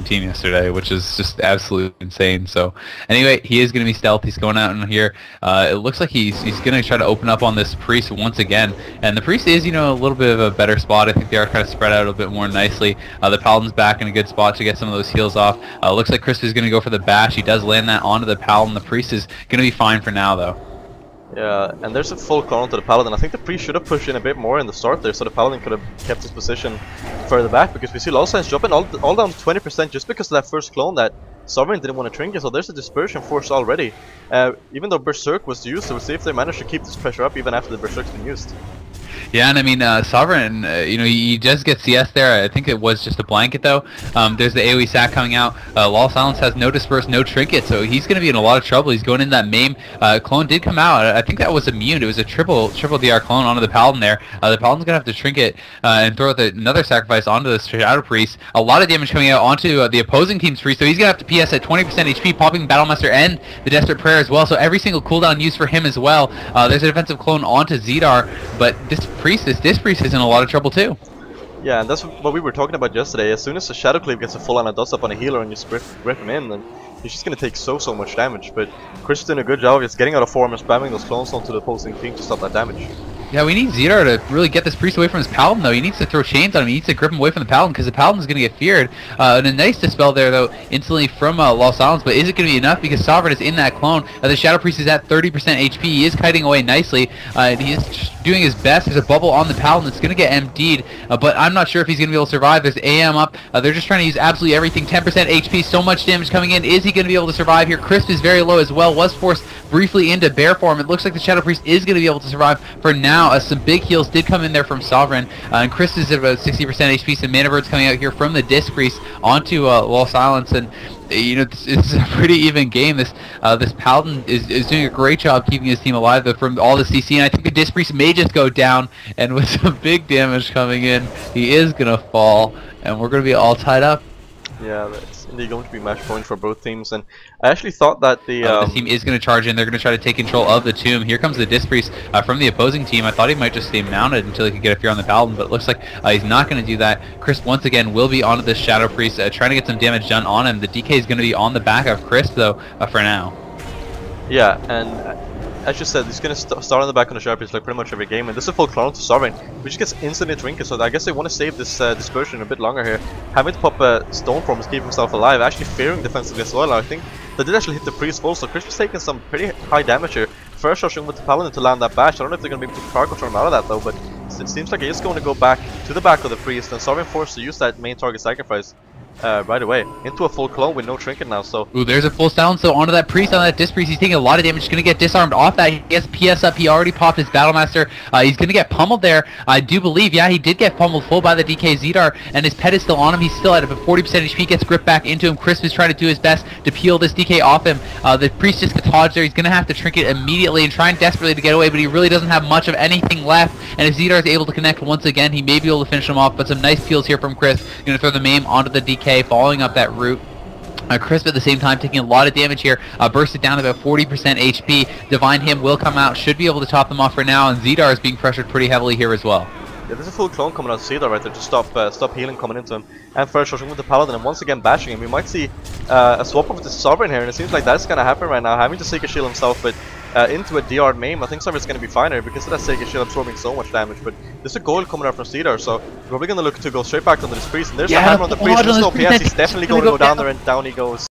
team yesterday, which is just absolutely insane. So anyway, he is going to be stealth. He's going out in here. It looks like he's going to try to open up on this priest once again, and the priest is, you know, a little bit of a better spot. I think they are kind of spread out a little bit more nicely. The paladin's back in a good spot to get some of those heals off. Looks like Crizp is going to go for the bash. He does land that onto the paladin. The priest is going to be fine for now, though. Yeah, and there's a full clone onto the paladin. I think the priest should have pushed in a bit more in the start there, so the paladin could have kept his position further back, because we see Lost Signs dropping all down to 20% just because of that first clone that Sovereign didn't want to trinket. So there's a dispersion force already. Even though Berserk was used, so we'll see if they manage to keep this pressure up even after the Berserk's been used. Yeah, and I mean, Sovereign, you know, he does get CS there. I think it was just a blanket, though. There's the AoE sack coming out. Law Silence has no disperse, no trinket, so he's going to be in a lot of trouble. He's going into that maim. Clone did come out. I think that was immune. It was a triple DR clone onto the Paladin there. The Paladin's going to have to trinket and throw another sacrifice onto the Shadow Priest. A lot of damage coming out onto the opposing team's Priest, so he's going to have to PS at 20% HP, popping Battlemaster and the Desperate Prayer as well, so every single cooldown used for him as well. There's a defensive clone onto Zedar, but this Priest is in a lot of trouble too. Yeah, and that's what we were talking about yesterday. As soon as the Shadow Cleave gets a full on dust up on a healer and you rip him in, then he's just going to take so much damage. But Chris is doing a good job of just getting out of form and spamming those clones onto the opposing team to stop that damage. Yeah, we need Zedar to really get this priest away from his paladin, though. He needs to throw chains on him. He needs to grip him away from the paladin, because the paladin is going to get feared. And a nice dispel there, though, instantly from Lost Silence. But is it going to be enough? Because Sovereign is in that clone. The Shadow Priest is at 30% HP. He is kiting away nicely. He is doing his best. There's a bubble on the paladin that's going to get MD'd. But I'm not sure if he's going to be able to survive. There's AM up. They're just trying to use absolutely everything. 10% HP, so much damage coming in. Is he going to be able to survive here? Crisp is very low as well. Was forced briefly into bear form. It looks like the Shadow Priest is going to be able to survive for now. Some big heals did come in there from Sovereign, and Chris is at about 60% HP. Some Mana Birds coming out here from the Disc Priest onto Lost Silence, and you know, it's a pretty even game. This Paladin is doing a great job keeping his team alive, though, from all the CC, and I think the Disc Priest may just go down, and with some big damage coming in, he is gonna fall, and we're gonna be all tied up. Yeah, that's indeed going to be match point for both teams, and I actually thought that the team is going to charge in. They're going to try to take control of the tomb. Here comes the Disc Priest from the opposing team. I thought he might just stay mounted until he could get a fear on the Paladin, but it looks like he's not going to do that. Crisp once again will be onto this Shadow Priest, trying to get some damage done on him. The DK is going to be on the back of Crisp, though, for now. Yeah, and as you said, he's going to start on the back on the Shadow Priest like pretty much every game, and this is a full clone to Sovereign, which gets instantly trinket, so I guess they want to save this dispersion a bit longer here. Having to pop a stone form to keep himself alive, actually fearing defensively as well. I think they did actually hit the priest full, so Chris was taking some pretty high damage here. First rushing with the Paladin to land that bash. I don't know if they're going to be able to cargo turn him out of that though, but it seems like he is going to go back to the back of the priest, and Sovereign forced to use that main target sacrifice right away into a full clone with no trinket now. So ooh, there's a full silence, so onto that priest, on that Disc Priest. He's taking a lot of damage. He's gonna get disarmed off that. He gets PS up. He already popped his Battlemaster. He's gonna get pummeled there. I do believe, yeah, he did get pummeled full by the DK Zedar, and his pet is still on him. He's still at about 40% HP. Gets gripped back into him. Crisp is trying to do his best to peel this DK off him. The priest just gets dodged there. He's gonna have to trinket immediately and trying desperately to get away, but he really doesn't have much of anything left. And if Zedar is able to connect once again, he may be able to finish him off. But some nice peels here from Crisp. Gonna throw the maim onto the DK, following up that route. Crisp at the same time taking a lot of damage here, bursted down to about 40% HP. Divine Hymn will come out, should be able to top them off for now, and Zedar is being pressured pretty heavily here as well. Yeah, there's a full clone coming out of Zedar right there to stop healing coming into him, and first rushing with the Paladin and once again bashing him. We might see a swap of the Sovereign here, and it seems like that's gonna happen right now, having to Sacred Shield himself, but into a DR maim. I think Sovereign's gonna be fine here because of that Sacred Shield absorbing so much damage, but there's a goal coming out from Zedar, so we're probably gonna look to go straight back onto this priest, and there's the hammer on the priest. There's no PS, he's definitely going to go down there, and down he goes.